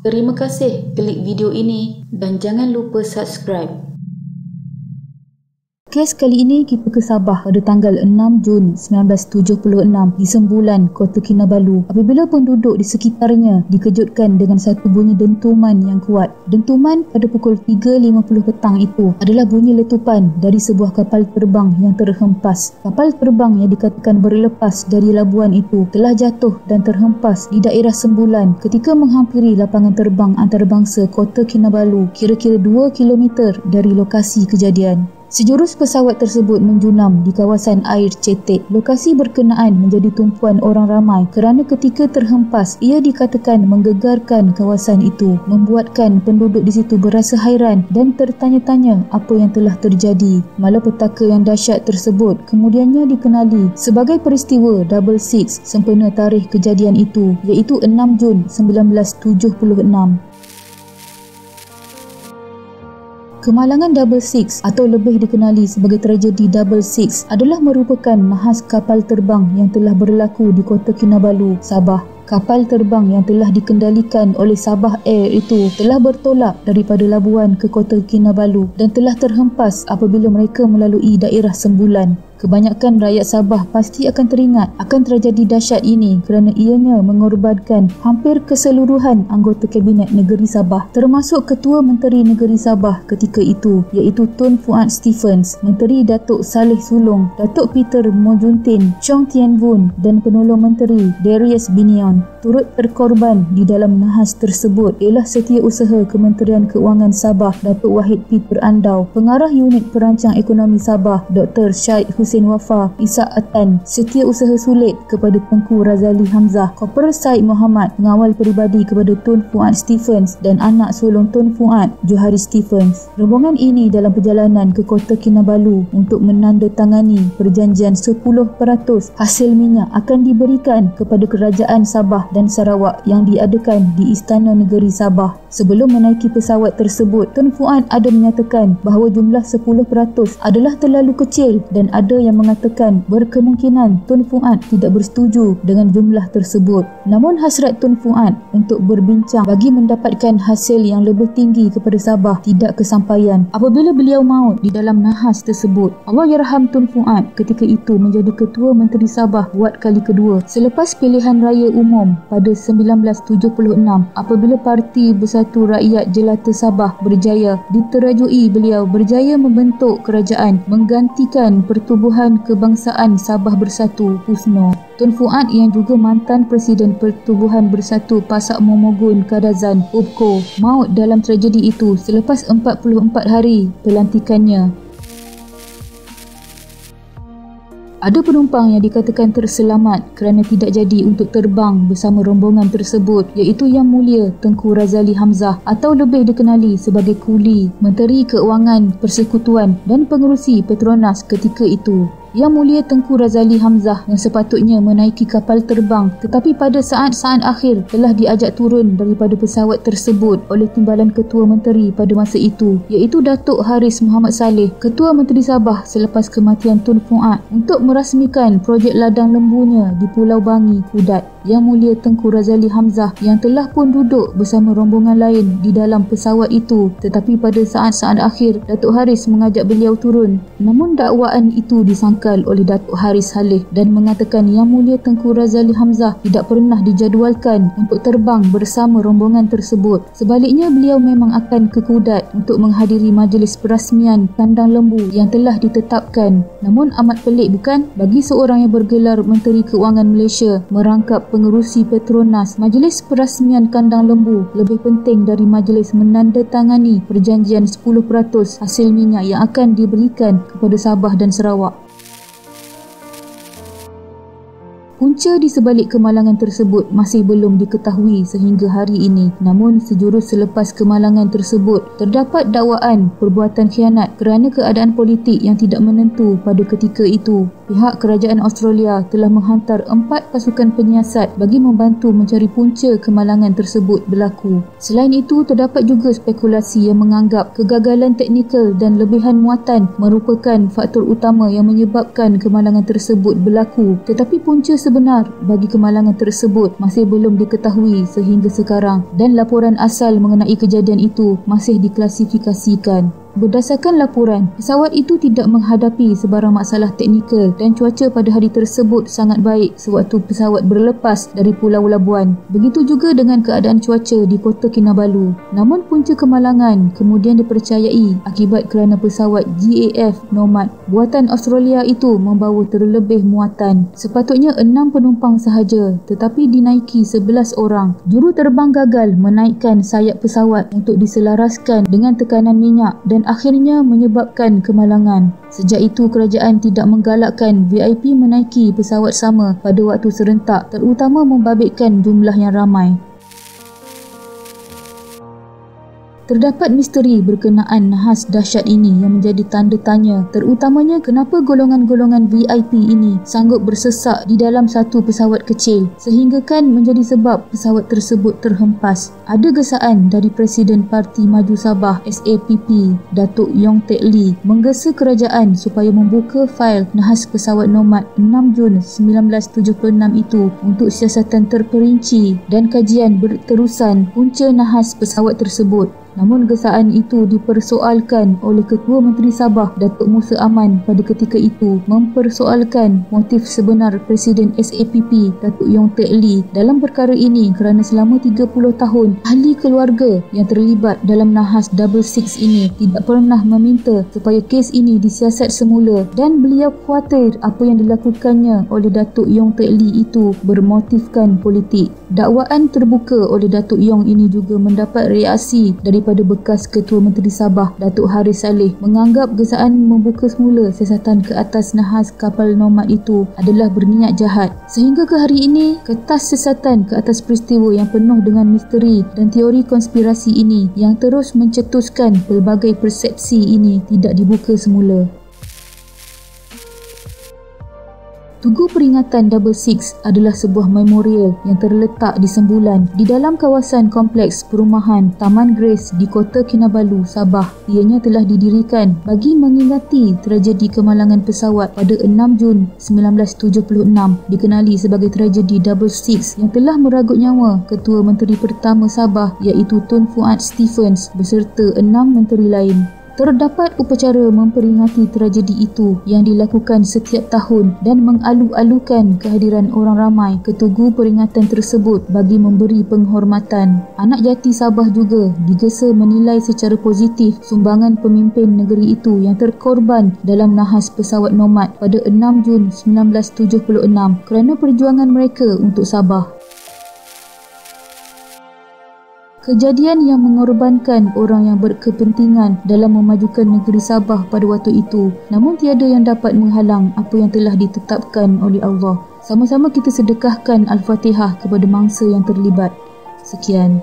Terima kasih klik video ini dan jangan lupa subscribe. Kes kali ini kita ke Sabah pada tanggal 6 Jun 1976 di Sembulan, Kota Kinabalu apabila penduduk di sekitarnya dikejutkan dengan satu bunyi dentuman yang kuat. Dentuman pada pukul 3.50 petang itu adalah bunyi letupan dari sebuah kapal terbang yang terhempas. Kapal terbang yang dikatakan berlepas dari labuan itu telah jatuh dan terhempas di daerah Sembulan ketika menghampiri lapangan terbang antarabangsa Kota Kinabalu kira-kira 2 km dari lokasi kejadian. Sejurus pesawat tersebut menjunam di kawasan air Cetek. Lokasi berkenaan menjadi tumpuan orang ramai kerana ketika terhempas ia dikatakan menggegarkan kawasan itu, membuatkan penduduk di situ berasa hairan dan tertanya-tanya apa yang telah terjadi. Malapetaka yang dahsyat tersebut kemudiannya dikenali sebagai peristiwa Double Six sempena tarikh kejadian itu iaitu 6 Jun 1976. Kemalangan Double Six atau lebih dikenali sebagai tragedi Double Six adalah merupakan nahas kapal terbang yang telah berlaku di Kota Kinabalu, Sabah. Kapal terbang yang telah dikendalikan oleh Sabah Air itu telah bertolak daripada Labuan ke Kota Kinabalu dan telah terhempas apabila mereka melalui daerah Sembulan. Kebanyakan rakyat Sabah pasti akan teringat akan tragedi dahsyat ini kerana ianya mengorbankan hampir keseluruhan anggota Kabinet Negeri Sabah termasuk Ketua Menteri Negeri Sabah ketika itu iaitu Tun Fuad Stephens, Menteri Datuk Saleh Sulong, Datuk Peter Mojuntin, Chong Tien Boon dan Penolong Menteri Darius Binion. Turut terkorban di dalam nahas tersebut ialah Setiausaha Kementerian Keuangan Sabah Datuk Wahid Peter Andau, Pengarah Unit Perancang Ekonomi Sabah Dr. Syed Hussein Wafa, Ishak Atan, Setiausaha Sulit kepada Tengku Razali Hamzah, Korporal Syed Muhammad, Pengawal Peribadi kepada Tun Fuad Stephens dan anak sulung Tun Fuad, Johari Stephens. Rombongan ini dalam perjalanan ke Kota Kinabalu untuk menandatangani perjanjian 10% hasil minyak akan diberikan kepada Kerajaan Sabah dan Sarawak yang diadakan di Istana Negeri Sabah. Sebelum menaiki pesawat tersebut, Tun Fuad ada menyatakan bahawa jumlah 10% adalah terlalu kecil dan ada yang mengatakan berkemungkinan Tun Fuad tidak bersetuju dengan jumlah tersebut. Namun hasrat Tun Fuad untuk berbincang bagi mendapatkan hasil yang lebih tinggi kepada Sabah tidak kesampaian apabila beliau maut di dalam nahas tersebut. Allahyarham Tun Fuad ketika itu menjadi Ketua Menteri Sabah buat kali kedua selepas pilihan raya umum pada 1976 apabila Parti Bersatu Rakyat Jelata Sabah berjaya. Diterajui beliau berjaya membentuk kerajaan menggantikan Pertubuhan Kebangsaan Sabah Bersatu USNO. Tun Fuad yang juga mantan Presiden Pertubuhan Bersatu Pasak Momogun Kadazan UBKO maut dalam tragedi itu selepas 44 hari pelantikannya. Ada penumpang yang dikatakan terselamat kerana tidak jadi untuk terbang bersama rombongan tersebut iaitu Yang Mulia Tengku Razali Hamzah atau lebih dikenali sebagai Kuli, Menteri Keuangan Persekutuan dan Pengerusi Petronas ketika itu. Yang Mulia Tengku Razali Hamzah yang sepatutnya menaiki kapal terbang tetapi pada saat-saat akhir telah diajak turun daripada pesawat tersebut oleh Timbalan Ketua Menteri pada masa itu iaitu Datuk Haris Muhammad Saleh, Ketua Menteri Sabah selepas kematian Tun Fuad untuk merasmikan projek ladang lembunya di Pulau Bangi, Kudat. Yang Mulia Tengku Razali Hamzah yang telah pun duduk bersama rombongan lain di dalam pesawat itu tetapi pada saat-saat akhir Datuk Haris mengajak beliau turun. Namun dakwaan itu disangkal oleh Datuk Haris Saleh dan mengatakan Yang Mulia Tengku Razali Hamzah tidak pernah dijadualkan untuk terbang bersama rombongan tersebut. Sebaliknya beliau memang akan ke Kudat untuk menghadiri majlis perasmian kandang lembu yang telah ditetapkan. Namun amat pelik bukan? Bagi seorang yang bergelar Menteri Keuangan Malaysia merangkap Pengerusi Petronas, majlis perasmian kandang lembu lebih penting dari majlis menandatangani perjanjian 10% hasil minyak yang akan diberikan kepada Sabah dan Sarawak. Punca di sebalik kemalangan tersebut masih belum diketahui sehingga hari ini. Namun sejurus selepas kemalangan tersebut, terdapat dakwaan perbuatan khianat kerana keadaan politik yang tidak menentu pada ketika itu. Pihak kerajaan Australia telah menghantar 4 pasukan penyiasat bagi membantu mencari punca kemalangan tersebut berlaku. Selain itu, terdapat juga spekulasi yang menganggap kegagalan teknikal dan lebihan muatan merupakan faktor utama yang menyebabkan kemalangan tersebut berlaku, tetapi punca sebenar bagi kemalangan tersebut masih belum diketahui sehingga sekarang dan laporan asal mengenai kejadian itu masih diklasifikasikan. Berdasarkan laporan, pesawat itu tidak menghadapi sebarang masalah teknikal dan cuaca pada hari tersebut sangat baik sewaktu pesawat berlepas dari Pulau Labuan. Begitu juga dengan keadaan cuaca di Kota Kinabalu. Namun punca kemalangan kemudian dipercayai akibat kerana pesawat GAF Nomad buatan Australia itu membawa terlebih muatan. Sepatutnya 6 penumpang sahaja tetapi dinaiki 11 orang. Juru terbang gagal menaikkan sayap pesawat untuk diselaraskan dengan tekanan minyak dan akhirnya menyebabkan kemalangan. Sejak itu, kerajaan tidak menggalakkan VIP menaiki pesawat sama pada waktu serentak, terutama membabitkan jumlah yang ramai. Terdapat misteri berkenaan nahas dahsyat ini yang menjadi tanda tanya, terutamanya kenapa golongan-golongan VIP ini sanggup bersesak di dalam satu pesawat kecil sehinggakan menjadi sebab pesawat tersebut terhempas. Ada gesaan dari Presiden Parti Maju Sabah SAPP, Datuk Yong Teck Lee, menggesa kerajaan supaya membuka fail nahas pesawat Nomad 6 Jun 1976 itu untuk siasatan terperinci dan kajian berterusan punca nahas pesawat tersebut. Namun gesaan itu dipersoalkan oleh Ketua Menteri Sabah Datuk Musa Aman pada ketika itu, mempersoalkan motif sebenar Presiden SAPP Datuk Yong Teck Lee dalam perkara ini kerana selama 30 tahun ahli keluarga yang terlibat dalam nahas 66 ini tidak pernah meminta supaya kes ini disiasat semula dan beliau khawatir apa yang dilakukannya oleh Datuk Yong Teck Lee itu bermotifkan politik. Dakwaan terbuka oleh Datuk Yong ini juga mendapat reaksi daripada bekas Ketua Menteri Sabah Datuk Haris Saleh, menganggap gesaan membuka semula siasatan ke atas nahas kapal Nomad itu adalah berniat jahat. Sehingga ke hari ini, kertas siasatan ke atas peristiwa yang penuh dengan misteri dan teori konspirasi ini yang terus mencetuskan pelbagai persepsi ini tidak dibuka semula. Tugu peringatan 66 adalah sebuah memorial yang terletak di Sembulan di dalam kawasan kompleks perumahan Taman Grace di Kota Kinabalu, Sabah. Ianya telah didirikan bagi mengingati tragedi kemalangan pesawat pada 6 Jun 1976 dikenali sebagai tragedi 66 yang telah meragut nyawa Ketua Menteri Pertama Sabah iaitu Tun Fuad Stephens beserta 6 menteri lain. Terdapat upacara memperingati tragedi itu yang dilakukan setiap tahun dan mengalu-alukan kehadiran orang ramai ke tugu peringatan tersebut bagi memberi penghormatan. Anak jati Sabah juga digesa menilai secara positif sumbangan pemimpin negeri itu yang terkorban dalam nahas pesawat Nomad pada 6 Jun 1976 kerana perjuangan mereka untuk Sabah. Kejadian yang mengorbankan orang yang berkepentingan dalam memajukan negeri Sabah pada waktu itu, namun tiada yang dapat menghalang apa yang telah ditetapkan oleh Allah. Sama-sama kita sedekahkan Al-Fatihah kepada mangsa yang terlibat. Sekian.